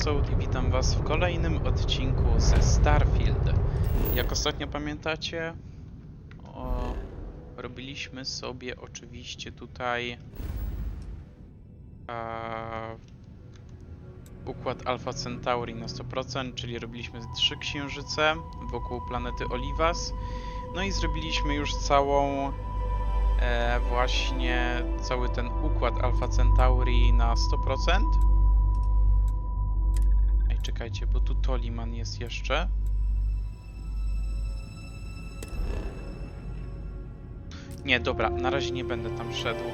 episode i witam was w kolejnym odcinku ze Starfield. Jak ostatnio pamiętacie, robiliśmy sobie oczywiście tutaj układ Alpha Centauri na 100%, czyli robiliśmy 3 księżyce wokół planety Olivas. No i zrobiliśmy już całą właśnie cały ten układ Alpha Centauri na 100%. Ej, czekajcie, bo tu Toliman jest jeszcze. Nie, dobra, na razie nie będę tam szedł.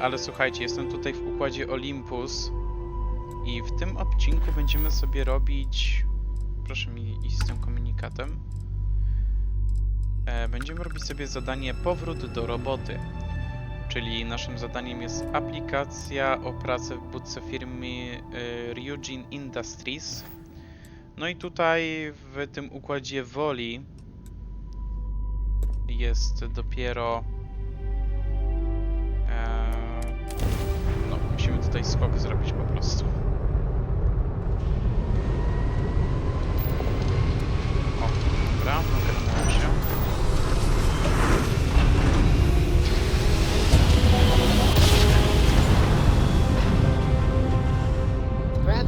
Ale słuchajcie, jestem tutaj w układzie Olympus i w tym odcinku będziemy sobie robić... Proszę mi iść z tym komunikatem. Będziemy robić sobie zadanie Powrót do roboty. Czyli naszym zadaniem jest aplikacja o pracę w budce firmy Ryujin Industries. No i tutaj w tym układzie woli jest dopiero... no, musimy tutaj skok zrobić po prostu. O, dobra, ogarnąłem się.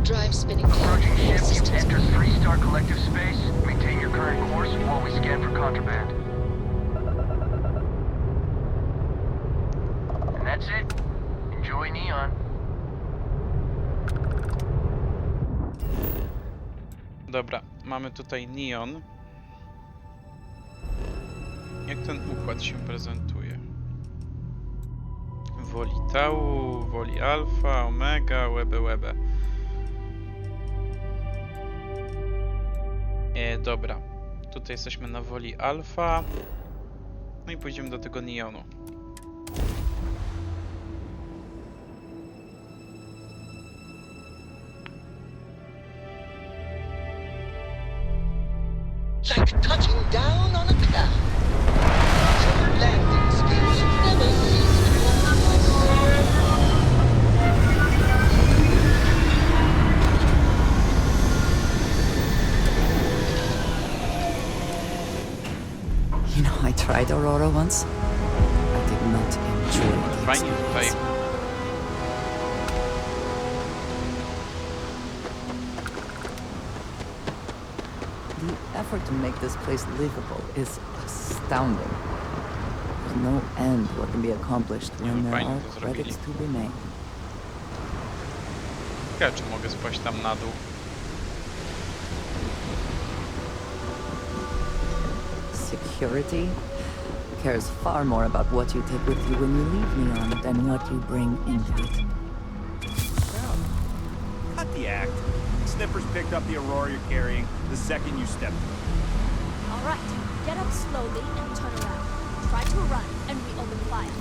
Drive spinning down. Approaching ship, you've entered 3-star collective space. Maintain your current course while we scan for contraband. And that's it. Enjoy Neon. Dobra, mamy tutaj Neon. Jak ten układ się prezentuje? Woli Tau, woli Alfa, Omega, Łebe. Dobra, tutaj jesteśmy na woli Alfa. No i pójdziemy do tego Neonu. Like touching down on a cloud. Your landing skills never cease to amaze. You know, I tried Aurora once. I did not enjoy the Fajnie tutaj. experience. The effort to make this place livable is astounding. There's no end what can be accomplished when there fajnie are to zrobili. credits to be made. Ja, czy mogę spojść tam na dół? Security cares far more about what you take with you when you leave Neon than what you bring into it. Cut the act. Sniffers picked up the Aurora you're carrying the second you stepped through. All right, get up slowly and turn around. Try to run and we open fire.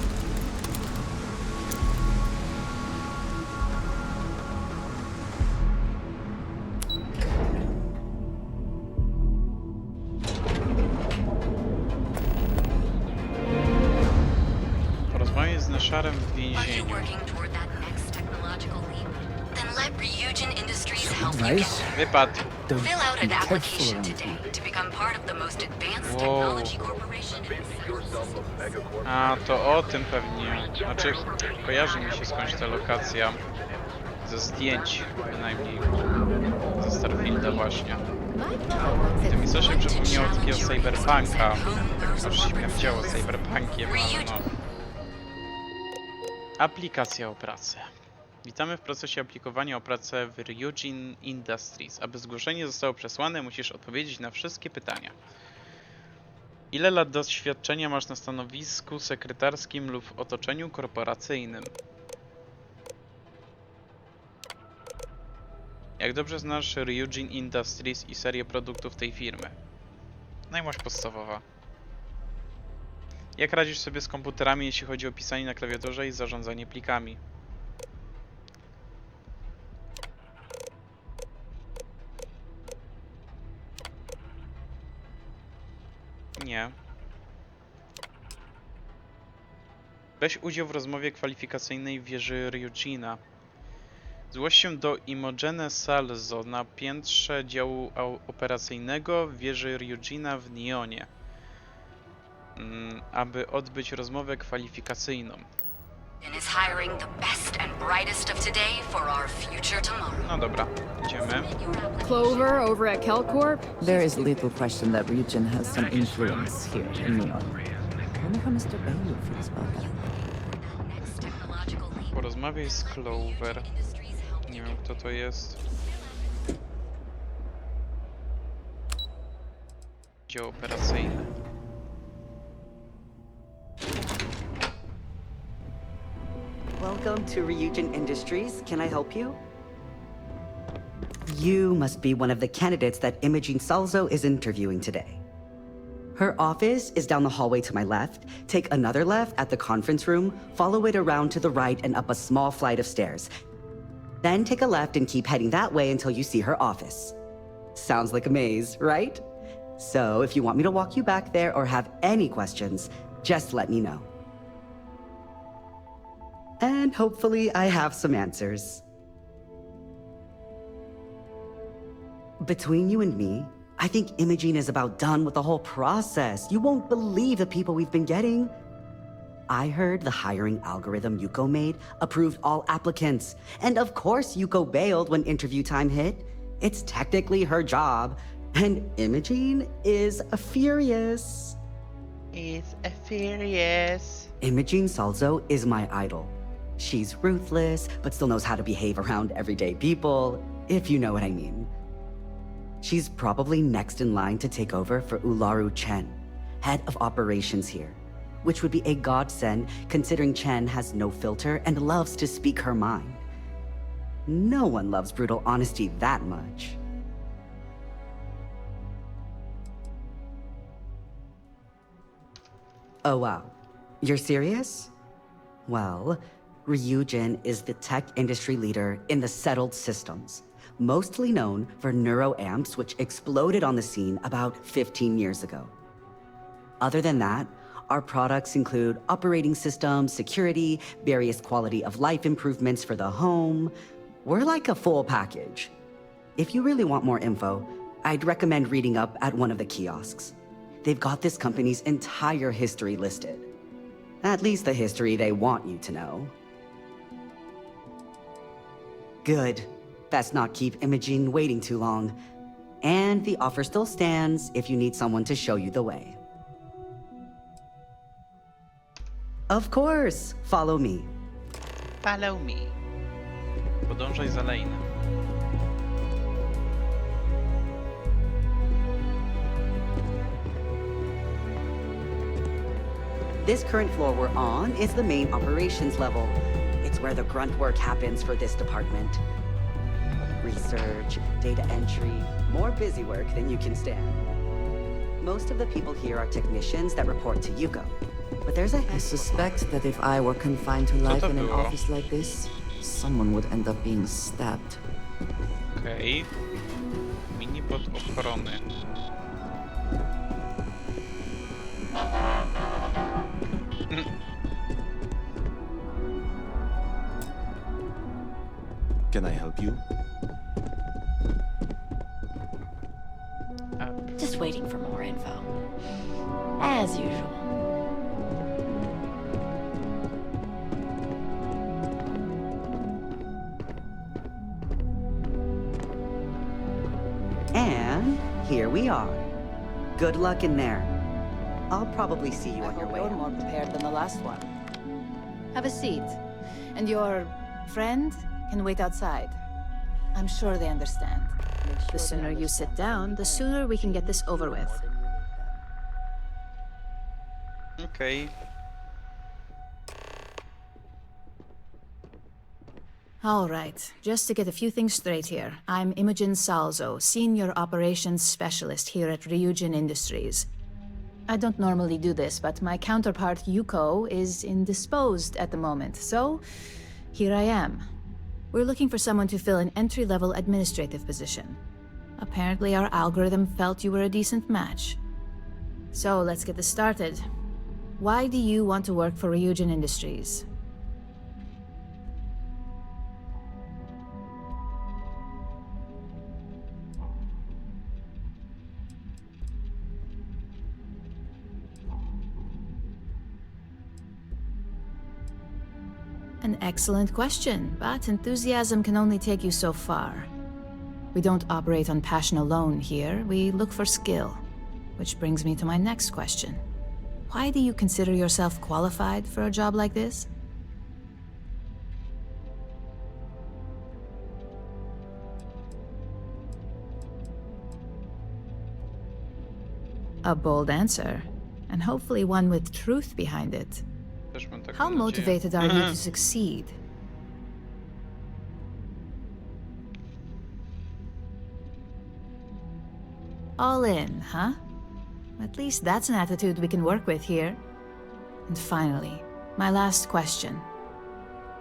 Porozmawiaj z Nashorem w Are you więzieniu. working toward that next technological leap? Then let Ryujin Industries help you get Nice. there. Wypad. Fill out an Be careful application around today to become part of the most advanced Whoa. technology corporation in A, to o tym pewnie. Znaczy, kojarzy mi się skądś ta lokacja. Ze zdjęć, bynajmniej. Ze Starfielda właśnie. To mi coś się przypomniało takiego cyberpunka. Tak aż śmierdziało cyberpunkiem, ale no. Aplikacja o pracę. Witamy w procesie aplikowania o pracę w Ryujin Industries. Aby zgłoszenie zostało przesłane, musisz odpowiedzieć na wszystkie pytania. Ile lat doświadczenia masz na stanowisku sekretarskim lub w otoczeniu korporacyjnym? Jak dobrze znasz Ryujin Industries i serię produktów tej firmy? No i masz podstawowa. Jak radzisz sobie z komputerami, jeśli chodzi o pisanie na klawiaturze i zarządzanie plikami? Nie. Weź udział w rozmowie kwalifikacyjnej w wieży Ryujina. Zgłoś się do Imogene Salzo na piętrze działu operacyjnego w wieży Ryujina w Nionie, aby odbyć rozmowę kwalifikacyjną. And is hiring the best and brightest of today for our future tomorrow. No dobra, idziemy. Clover over at Kelcorp? There is little question that Ryujin has some influence here in Neon. I wonder how Mr. Bailey feels about that. Next technological leap. Porozmawiaj z Clover. Industries helped Nie wiem, kto to jest. Dział operacyjny. Welcome to Ryujin Industries. Can I help you? You must be one of the candidates that Imogene Salzo is interviewing today. Her office is down the hallway to my left. Take another left at the conference room, follow it around to the right and up a small flight of stairs. Then take a left and keep heading that way until you see her office. Sounds like a maze, right? So if you want me to walk you back there or have any questions, just let me know. And hopefully I have some answers. Between you and me, I think Imogene is about done with the whole process. You won't believe the people we've been getting. I heard the hiring algorithm Yuko made approved all applicants. And of course Yuko bailed when interview time hit. It's technically her job. And Imogene is furious. Imogene Salzo is my idol. She's ruthless, but still knows how to behave around everyday people, if you know what I mean. She's probably next in line to take over for Ularu Chen, head of operations here, which would be a godsend considering Chen has no filter and loves to speak her mind. No one loves brutal honesty that much. Oh wow, you're serious? Well, Ryujin is the tech industry leader in the settled systems, mostly known for neuroamps, which exploded on the scene about 15 years ago. Other than that, our products include operating systems, security, various quality of life improvements for the home. We're like a full package. If you really want more info, I'd recommend reading up at one of the kiosks. They've got this company's entire history listed. At least the history they want you to know. Good. Best not keep Imogene waiting too long. And the offer still stands if you need someone to show you the way. Of course, follow me. Follow me. Podążaj za Lane. This current floor we're on is the main operations level. It's where the grunt work happens for this department. Research, data entry, more busy work than you can stand. Most of the people here are technicians that report to Yuko. But there's a I suspect that if I were confined to life in an było? office like this, someone would end up being stabbed. Okej. Mini pod ochrony. Can I help you? Just waiting for more info. As usual. And here we are. Good luck in there. I'll probably see you on your way You're out. more prepared than the last one. Have a seat. And your friend can wait outside. I'm sure they understand. The sooner you sit down, the sooner we can get this over with. Okej. All right, just to get a few things straight here. I'm Imogen Salzo, Senior Operations Specialist here at Ryujin Industries. I don't normally do this, but my counterpart Yuko is indisposed at the moment, so here I am. We're looking for someone to fill an entry-level administrative position. Apparently our algorithm felt you were a decent match. So let's get this started. Why do you want to work for Ryujin Industries? An excellent question, but enthusiasm can only take you so far. We don't operate on passion alone here, we look for skill. Which brings me to my next question. Why do you consider yourself qualified for a job like this? A bold answer, and hopefully one with truth behind it. Też mam taką How nadzieję. motivated are you to succeed? All in, huh? At least that's an attitude we can work with here. And finally, my last question.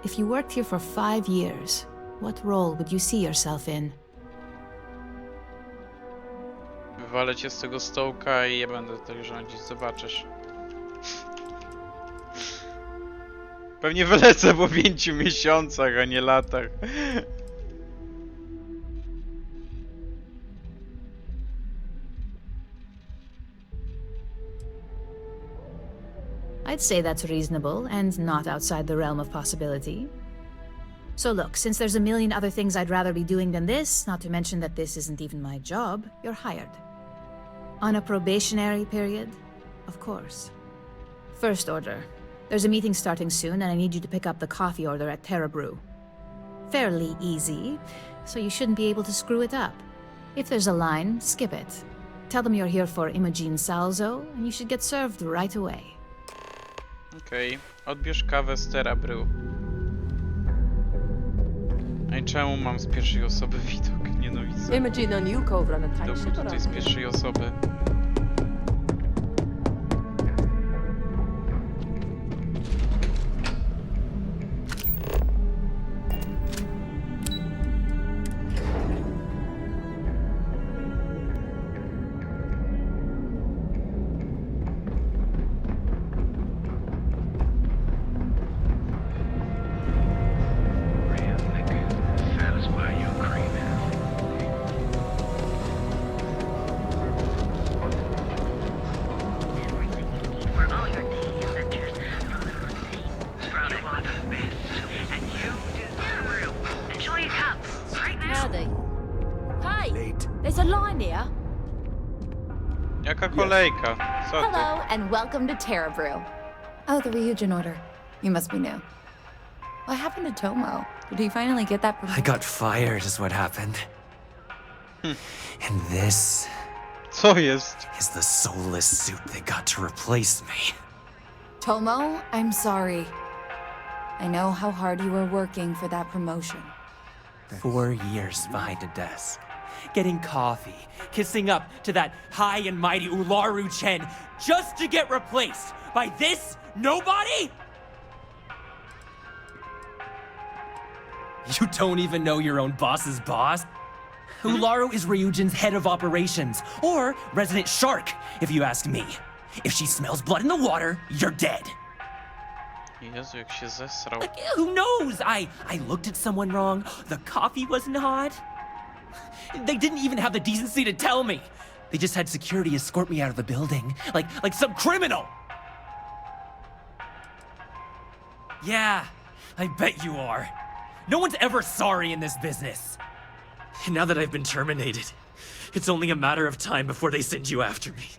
If you worked here for 5 years, what role would you see yourself in? Wywalę cię z tego stołka i ja będę tutaj rządzić, zobaczysz. Pewnie wylecę po 5 miesiącach, a nie latach. I'd say that's reasonable and not outside the realm of possibility. So look, since there's a million other things I'd rather be doing than this, not to mention that this isn't even my job, you're hired. On a probationary period, of course. First order. There's a meeting starting soon, and I need you to pick up the coffee order at Terra Brew. Fairly easy, so you shouldn't be able to screw it up. If there's a line, skip it. Tell them you're here for Imogen Salzo, and you should get served right away. Okej, odbierz kawę z Terra Brew. A i czemu mam z pierwszej osoby widok? Nienawidzę. Imogen on you over na Dowód tutaj z pierwszej osoby. There's a line here. Jaka kolejka? Co ty? Hello, and welcome to Terra Brew. Oh, the Ryujin order. You must be new. What happened to Tomo? Did he finally get that promotion? I got fired is what happened. And this Co jest? is the soulless suit they got to replace me. Tomo, I'm sorry. I know how hard you were working for that promotion. 4 years behind a desk, getting coffee, kissing up to that high and mighty Ularu Chen, just to get replaced by this nobody? You don't even know your own boss's boss? Ularu is Ryujin's head of operations, or resident shark, if you ask me. If she smells blood in the water, you're dead. Jezu, jak się zesrał. Like, who knows? I looked at someone wrong. The coffee wasn't hot. They didn't even have the decency to tell me. They just had security escort me out of the building, like some criminal. Yeah, I bet you are. No one's ever sorry in this business. And now that I've been terminated, it's only a matter of time before they send you after me.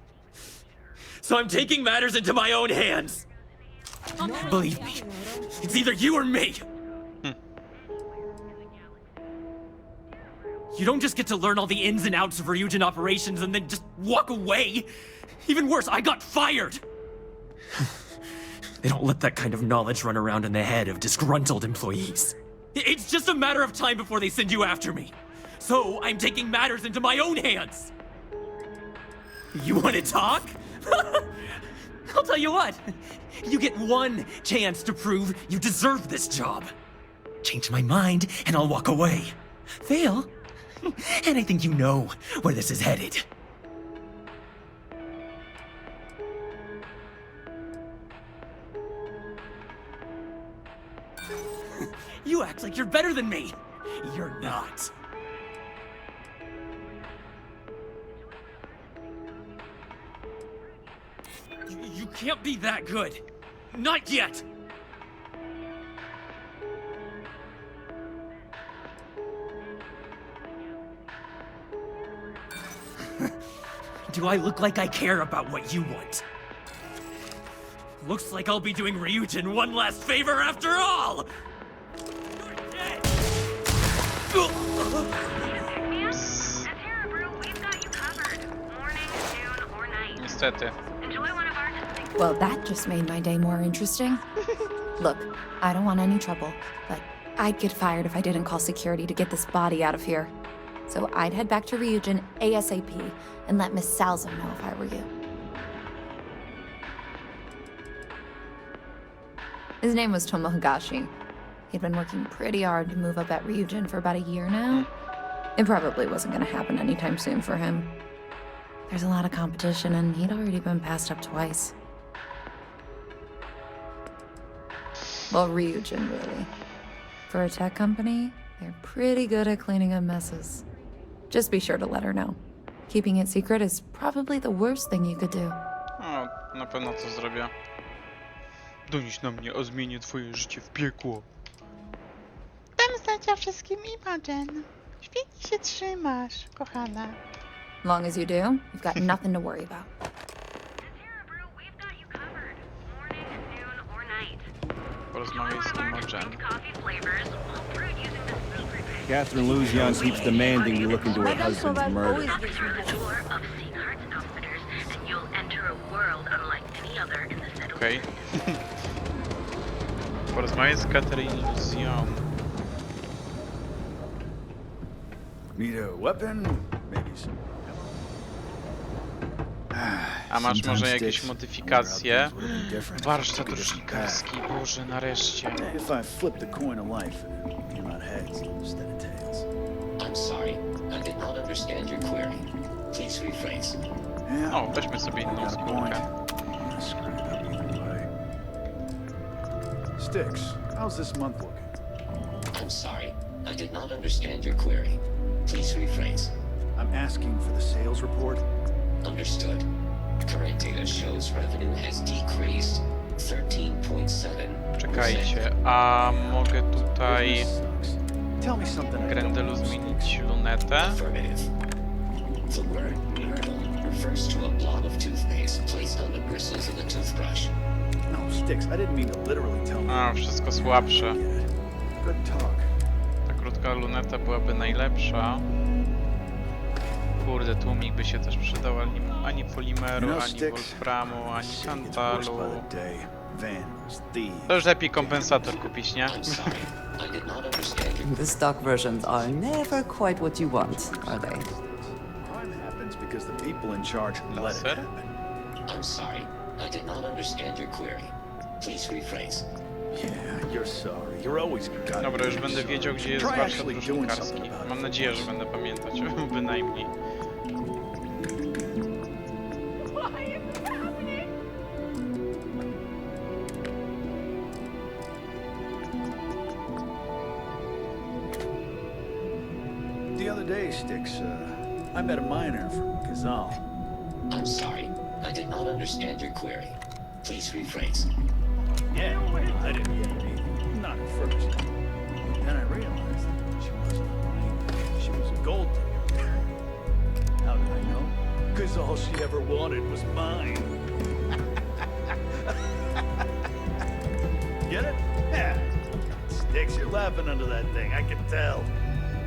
So I'm taking matters into my own hands. Believe me, it's either you or me. You don't just get to learn all the ins and outs of Ryujin operations and then just walk away. Even worse, I got fired. They don't let that kind of knowledge run around in the head of disgruntled employees. It's just a matter of time before they send you after me. So I'm taking matters into my own hands. You want to talk? I'll tell you what. You get one chance to prove you deserve this job. Change my mind and I'll walk away. Fail, and I think you know where this is headed. You act like you're better than me. You're not. You can't be that good. Not yet. do I look like I care about what you want? Looks like I'll be doing Ryujin one last favor after all! You're dead! Niestety. Well, that just made my day more interesting. Look, I don't want any trouble, but I'd get fired if I didn't call security to get this body out of here. So I'd head back to Ryujin ASAP and let Miss Salzo know if I were you. His name was Tomo Higashi. He'd been working pretty hard to move up at Ryujin for about a year now. It probably wasn't gonna happen anytime soon for him. There's a lot of competition, and he'd already been passed up twice. Well, Ryujin, really. For a tech company, they're pretty good at cleaning up messes. Just be sure to let her know. Keeping it secret is probably the worst thing you could do. O, na pewno to zrobię. Donieś na mnie, a zmienię twoje życie w piekło. Dam znać o wszystkim Imogen. Świetnie się trzymasz, kochana. Long as you do, you've got nothing to worry about. Porozmawiaj z Imogen. Catherine Luzion keeps demanding you look into her husband's murder. Okej. Porozmawiaj z Catherine Luzion. Need a weapon? Maybe some. A masz może jakieś modyfikacje? Warsztat rusznikarski, Boże, nareszcie. If I flip the coin of life and it came out heads instead of tails. I'm sorry, I did not understand your query. Please rephrase. O, weźmy sobie inną skórkę. Sticks, how's this month looking? I'm sorry, I did not understand your query. Please rephrase. I'm asking for the sales report. Understood. Current data shows revenue has decreased 13.7%. Czekajcie, a mogę tutaj Tell me something. Grendelu zmienić lunetę? Affirmative. The word myrtle refers to a blob of toothpaste placed on the bristles of a toothbrush. No, Sticks, I didn't mean to literally tell me. A, wszystko słabsze. Good talk. Ta krótka luneta byłaby najlepsza. Kurde, tłumik by się też przydał, ani polimeru, ani wolframu, ani tantalu. To już lepiej kompensator kupić, nie? The stock versions are never quite what you want, are they? Crime happens because the people in charge let it happen. I'm sorry, I did not understand your query. Please rephrase. Yeah, you're sorry. You're always got. Dobra, już będę wiedział, gdzie jest warsztat rusznikarski. Mam nadzieję, że będę pamiętać, bynajmniej. The other day, Sticks, I met a miner from Kazal. I'm sorry, I did not understand your query. Please rephrase. Yeah, I didn't get it either. Not at first. Then I realized that she wasn't a miner. She was a gold digger. How did I know? Because all she ever wanted was mine. Get it? Yeah. Sticks, you're laughing under that thing, I can tell.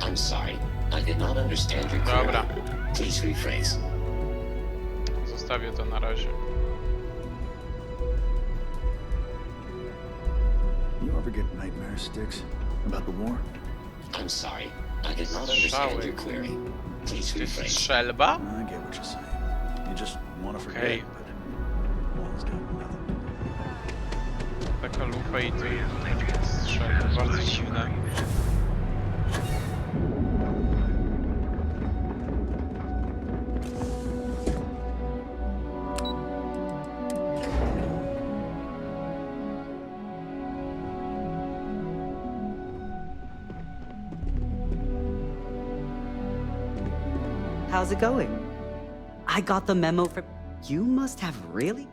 I'm sorry, I did not understand your query. Dobra. Please rephrase. Zostawię to na razie. You ever get nightmares, Sticks, about the war? I'm sorry, I did not understand your query. Please rephrase. Strzelba? I get what you're saying. You just want to forget, Okay. but one's got nothing. Taka lufa i tu strzelba. Bardzo dziwne. How's it going? I got the memo from... You must have really?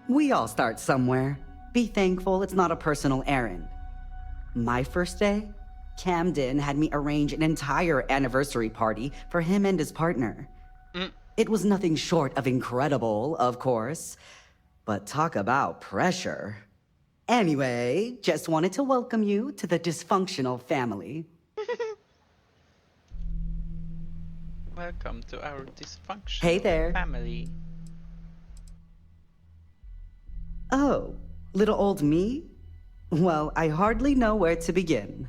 We all start somewhere. Be thankful it's not a personal errand. My first day? Camden had me arrange an entire anniversary party for him and his partner. It was nothing short of incredible, of course, but talk about pressure. Anyway, just wanted to welcome you to the dysfunctional family. Welcome to our dysfunctional Hey there. family. Oh, little old me? Well, I hardly know where to begin.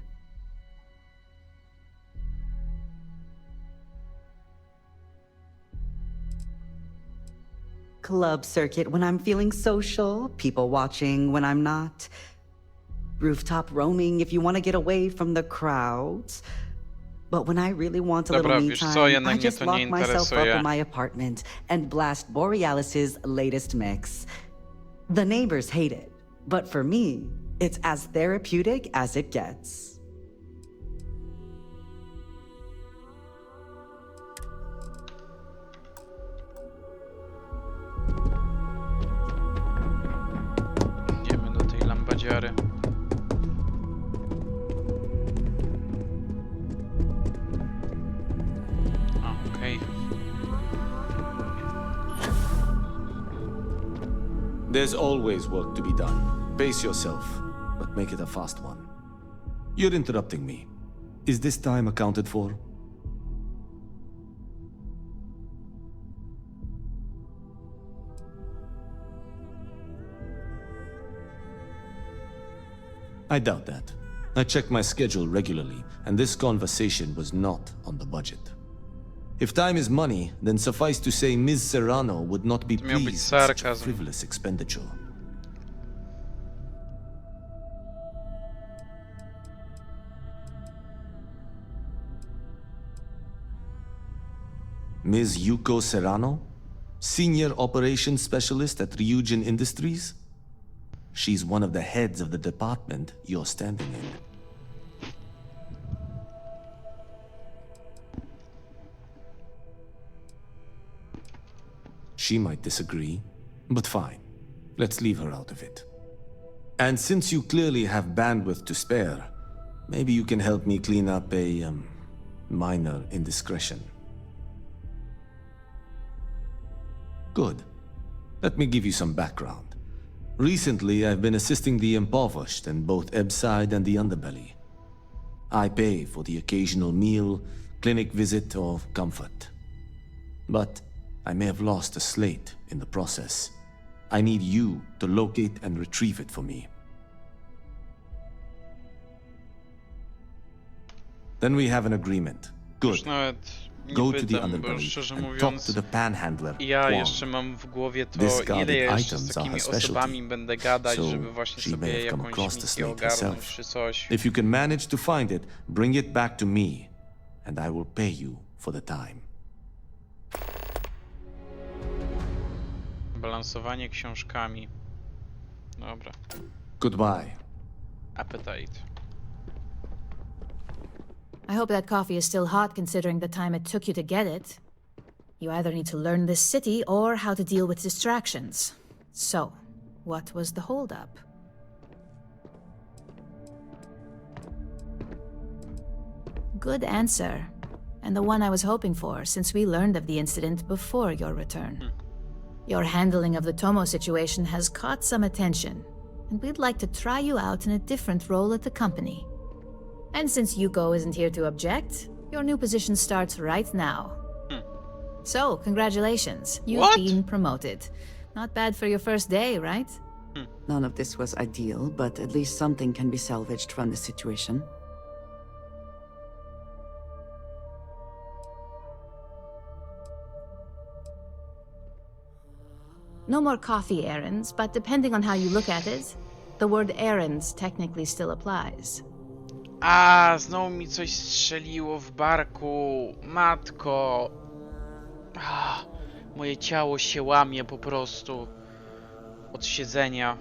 Club circuit when I'm feeling social, people watching when I'm not. Rooftop roaming if you want to get away from the crowds. But when I really want a Dobra, little me wiesz co, time, jednak I mnie just to lock nie myself up interesuje. in my apartment and blast Borealis's latest mix. The neighbors hate it, but for me, it's as therapeutic as it gets. Idziemy do tej lambadziary. A, okej. There's always work to be done. Pace yourself, but make it a fast one. You're interrupting me. Is this time accounted for? I doubt that. I check my schedule regularly, and this conversation was not on the budget. If time is money, then suffice to say Ms. Serrano would not be To miał być pleased with such a sarkazm. frivolous expenditure. Ms. Yuko Serrano? Senior Operations Specialist at Ryujin Industries? She's one of the heads of the department you're standing in. She might disagree, but fine. Let's leave her out of it. And since you clearly have bandwidth to spare, maybe you can help me clean up a, minor indiscretion. Good. Let me give you some background. Recently, I've been assisting the impoverished in both Ebbside and the underbelly. I pay for the occasional meal, clinic visit, or comfort. But I may have lost a slate in the process. I need you to locate and retrieve it for me. Then we have an agreement. Już Good. nawet nie Go to the pytam, bo underbelly szczerze and talk mówiąc, to the panhandler. ja Kwon. jeszcze mam w głowie to, Discarded ile ja jeszcze z items are takimi her specialty, osobami będę gadać, so żeby właśnie she may sobie have come jakąś across the misję slate ogarnąć herself. czy coś. If you can manage to find it, bring it back to me, and I will pay you for the time. Balansowanie książkami. Dobra. Goodbye. Appetite. I hope that coffee is still hot considering the time it took you to get it. You either need to learn this city or how to deal with distractions. So, what was the holdup? Good answer. And the one I was hoping for, since we learned of the incident before your return. Your handling of the Tomo situation has caught some attention, and we'd like to try you out in a different role at the company. And since Yuko isn't here to object, your new position starts right now. So, congratulations. You've been promoted. Not bad for your first day, right? None of this was ideal, but at least something can be salvaged from the situation. No more coffee errands, but depending on how you look at it, the word errands technically still applies. A, znowu mi coś strzeliło w barku. Matko. Moje ciało się łamie po prostu. Od siedzenia.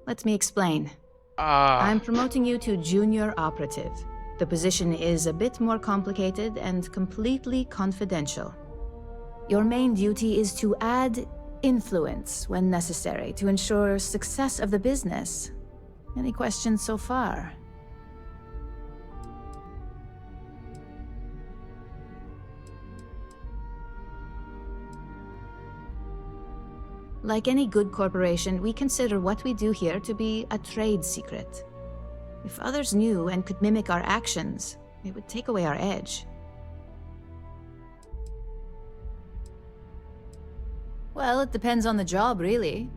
Let me explain. I'm promoting you to junior operative. The position is a bit more complicated and completely confidential. Your main duty is to add influence when necessary to ensure success of the business. Any questions so far? Like any good corporation, we consider what we do here to be a trade secret. If others knew and could mimic our actions, it would take away our edge. Well, it depends on the job, really.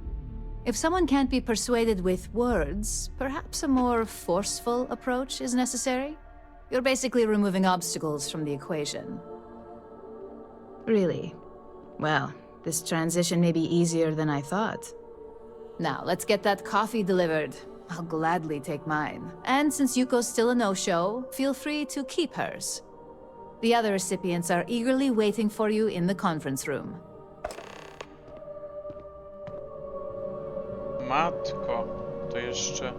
If someone can't be persuaded with words, perhaps a more forceful approach is necessary. You're basically removing obstacles from the equation. Really? Well, this transition may be easier than I thought. Now, let's get that coffee delivered. I'll gladly take mine. And since Yuko's still a no-show, feel free to keep hers. The other recipients are eagerly waiting for you in the conference room. Matko, to jeszcze...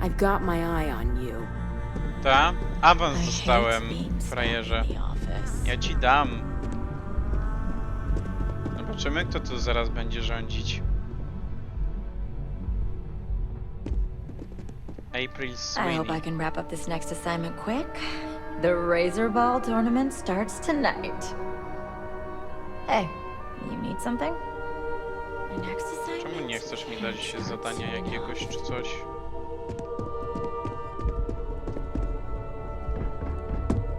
I've got my eye on you. Ta? Awans dostałem, frajerze. Ja ci dam. Zobaczymy, kto tu zaraz będzie rządzić. April Sweeney. I hope I can wrap up this next assignment quick. The Razor Ball tournament starts tonight. Hey, you need something? My next assignment? Czemu nie chcesz mi dać zadania jakiegoś czy coś?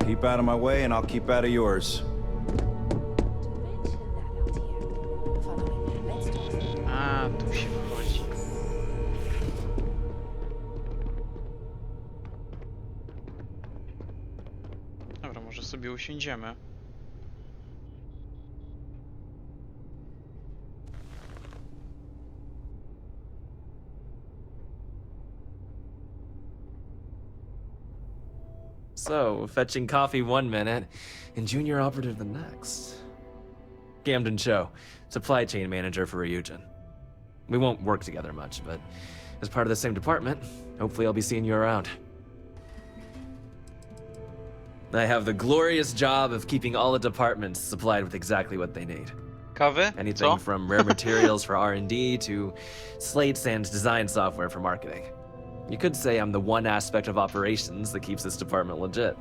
Keep out of my way and I'll keep out of yours. A, tu się wchodzi. Dobra, może sobie usiądziemy. So, fetching coffee one minute, and junior operative the next. Camden Cho, supply chain manager for Ryujin. We won't work together much, but as part of the same department, hopefully I'll be seeing you around. I have the glorious job of keeping all the departments supplied with exactly what they need. Kawy? Anything from rare materials for R&D to slates and design software for marketing. You could say I'm the one aspect of operations that keeps this department legit.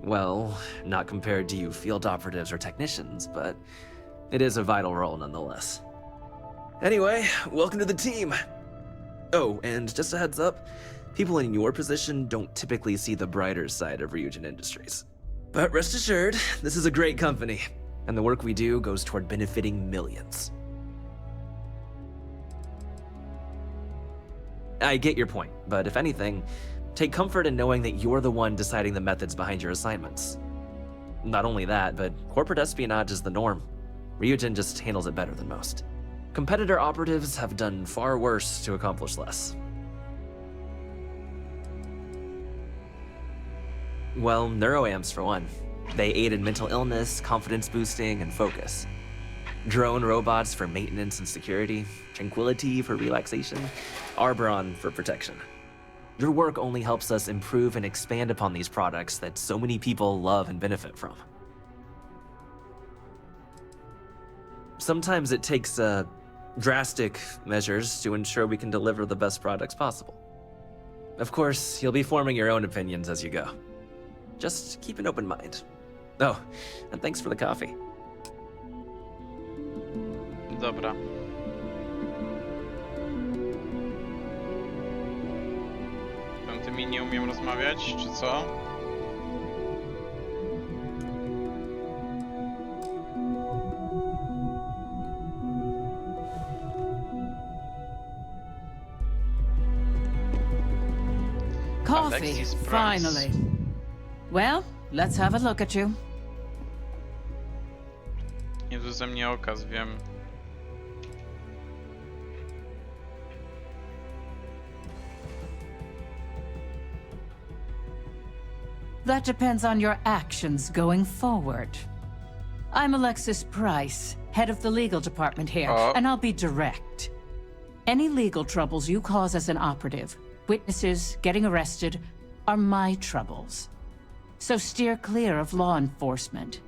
Well, not compared to you field operatives or technicians, but it is a vital role nonetheless. Anyway, welcome to the team. Oh, and just a heads up, people in your position don't typically see the brighter side of Ryujin Industries. But rest assured, this is a great company, and the work we do goes toward benefiting millions. I get your point, but if anything, take comfort in knowing that you're the one deciding the methods behind your assignments. Not only that, but corporate espionage is the norm. Ryujin just handles it better than most. Competitor operatives have done far worse to accomplish less. Well, neuroamps for one. They aid in mental illness, confidence boosting, and focus. Drone robots for maintenance and security, tranquility for relaxation, Arboron for protection. Your work only helps us improve and expand upon these products that so many people love and benefit from. Sometimes it takes drastic measures to ensure we can deliver the best products possible. Of course, you'll be forming your own opinions as you go. Just keep an open mind. Oh, and thanks for the coffee. Dobra. Tymi nie umiem rozmawiać, czy co? Coffee, finally. Well, let's have a look at you. Nie tu ze mnie okaz, wiem. That depends on your actions going forward. I'm Alexis Price, head of the legal department here, and I'll be direct. Any legal troubles you cause as an operative, witnesses, getting arrested, are my troubles. so steer clear of law enforcement.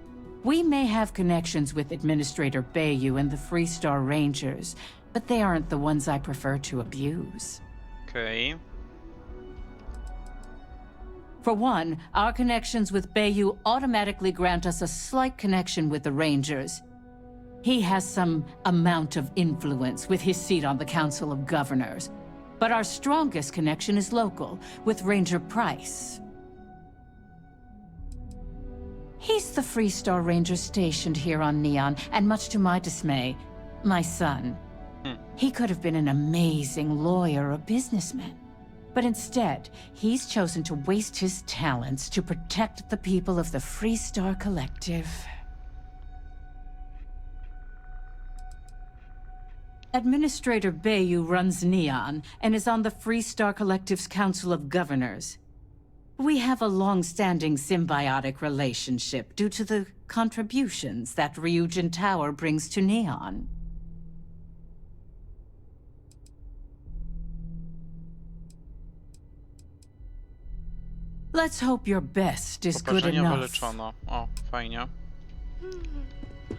We may have connections with Administrator Bayou and the Freestar Rangers, but they aren't the ones I prefer to abuse. Okay. For one, our connections with Bayou automatically grant us a slight connection with the Rangers. He has some amount of influence with his seat on the Council of Governors. But our strongest connection is local, with Ranger Price. He's the Freestar Ranger stationed here on Neon, and much to my dismay, my son. He could have been an amazing lawyer or businessman. But instead, he's chosen to waste his talents to protect the people of the Freestar Collective. Administrator Bayou runs Neon and is on the Freestar Collective's Council of Governors. We have a long-standing symbiotic relationship due to the contributions that Ryujin Tower brings to Neon. Let's hope your best is good Poparzenie enough. wyleczono. O, fajnie.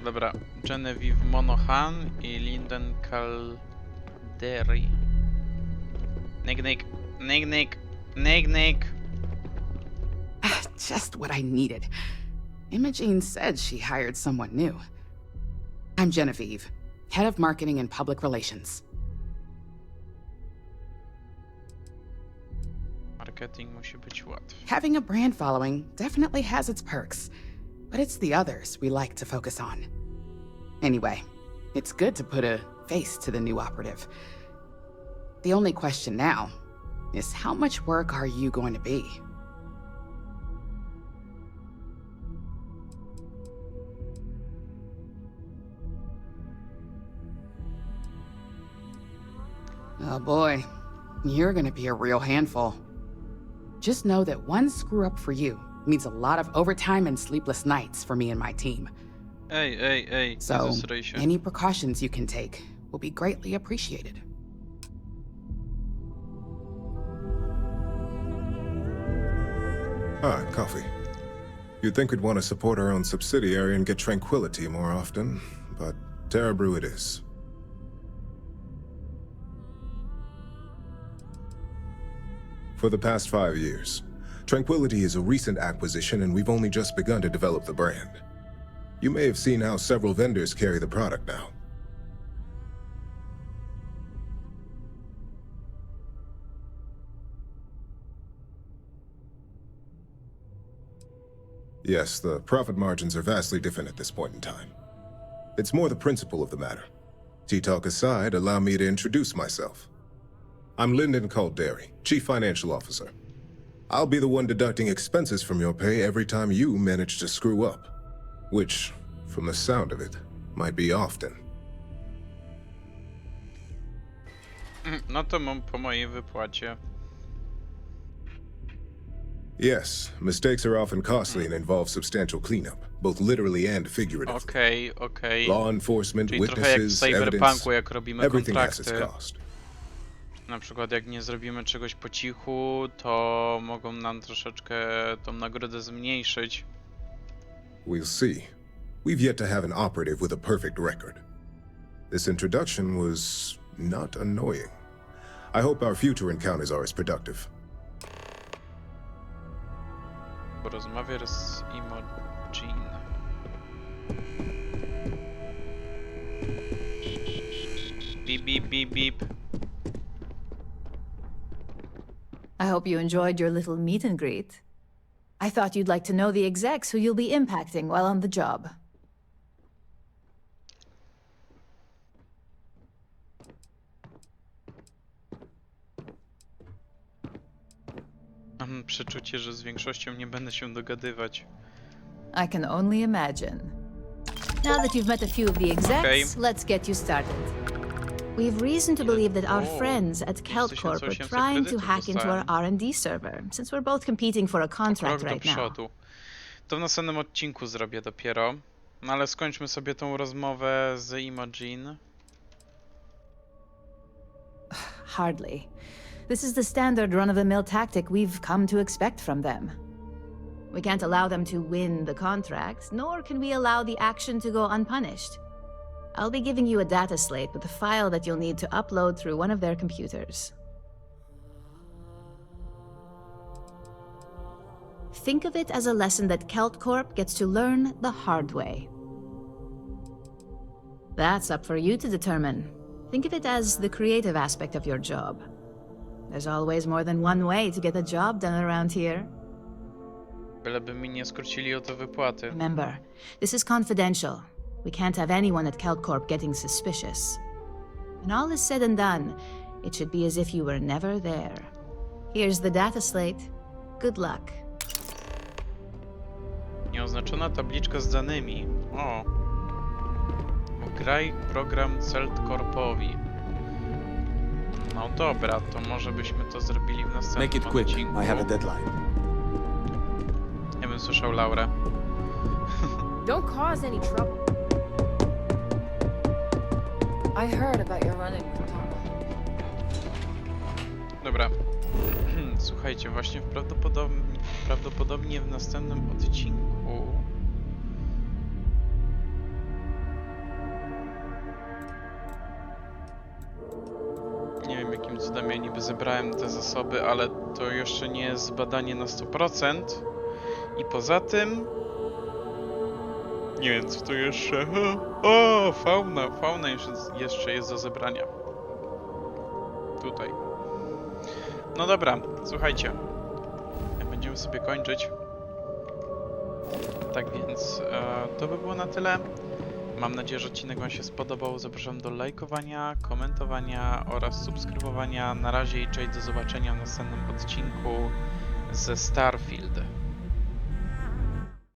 Dobra, Genevieve Monohan i Linden Calderi. Nick. Just what I needed. Imogene said she hired someone new. I'm Genevieve, head of marketing and public relations. Marketing musi być łatwy. Having a brand following definitely has its perks, but it's the others we like to focus on. Anyway, it's good to put a face to the new operative. The only question now is how much work are you going to be? Oh boy, you're gonna be a real handful. Just know that one screw up for you means a lot of overtime and sleepless nights for me and my team. Ej, So, any precautions you can take will be greatly appreciated. Ah, coffee. You'd think we'd want to support our own subsidiary and get tranquility more often, but Terra Brew it is. For the past 5 years, Tranquility is a recent acquisition and we've only just begun to develop the brand. You may have seen how several vendors carry the product now. Yes, the profit margins are vastly different at this point in time. It's more the principle of the matter. Tea talk aside, allow me to introduce myself. I'm Lyndon Calderi, Chief Financial Officer. I'll be the one deducting expenses from your pay every time you manage to screw up. Which, from the sound of it, might be often. No to mam po mojej wypłacie. Yes, mistakes are often costly and involve substantial cleanup, both literally and figuratively. Okej. Law enforcement, Czyli trochę jak w witnesses, evidence, Cyberpunku, jak robimy everything has its kontrakty. cost. Na przykład jak nie zrobimy czegoś po cichu, to mogą nam troszeczkę tą nagrodę zmniejszyć. We'll see. We've yet to have an operative with a perfect record. This introduction was not annoying. I hope our future encounters are as productive. Porozmawiaj z Imogen. Beep, beep, beep, beep. I hope you enjoyed your little meet and greet. I thought you'd like to know the execs who you'll be impacting while on the job. Mam przeczucie, że z większością nie będę się dogadywać. I can only imagine. Now that you've met a few of the execs, let's get you started. We've reason to believe that our friends at Kelt Corp are trying to hack into our R&D server, since we're both competing for a contract right now. To w następnym odcinku zrobię dopiero. No ale skończmy sobie tą rozmowę z Imogen. Hardly. This is the standard run-of-the-mill tactic we've come to expect from them. We can't allow them to win the contract, nor can we allow the action to go unpunished. I'll be giving you a data slate with a file that you'll need to upload through one of their computers. Think of it as a lesson that Kelt Corp gets to learn the hard way. That's up for you to determine. Think of it as the creative aspect of your job. There's always more than one way to get a job done around here. Byleby mi nie skrócili o to wypłaty. Remember, this is confidential. We can't have anyone at Kelt Corp getting suspicious. When all is said and done, it should be as if you were never there. Here's the data slate. Good luck. Nieoznaczona tabliczka z danymi. O. Graj program Celt Corpowi. No dobra, to może byśmy to zrobili w następnym Make it quick. odcinku. I have a deadline. Ja bym słyszał Laurę. Don't cause any trouble. I heard about your running with Tom. Dobra. Słuchajcie, właśnie prawdopodobnie w następnym odcinku nie wiem, jakim cudem ja niby zebrałem te zasoby, ale to jeszcze nie jest badanie na 100%. I poza tym nie wiem, co tu jeszcze. O, fauna! Fauna jeszcze jest do zebrania. Tutaj. No dobra, słuchajcie. Będziemy sobie kończyć. Tak więc to by było na tyle. Mam nadzieję, że odcinek wam się spodobał. Zapraszam do lajkowania, komentowania oraz subskrybowania. Na razie i cześć, do zobaczenia w następnym odcinku ze Starfield.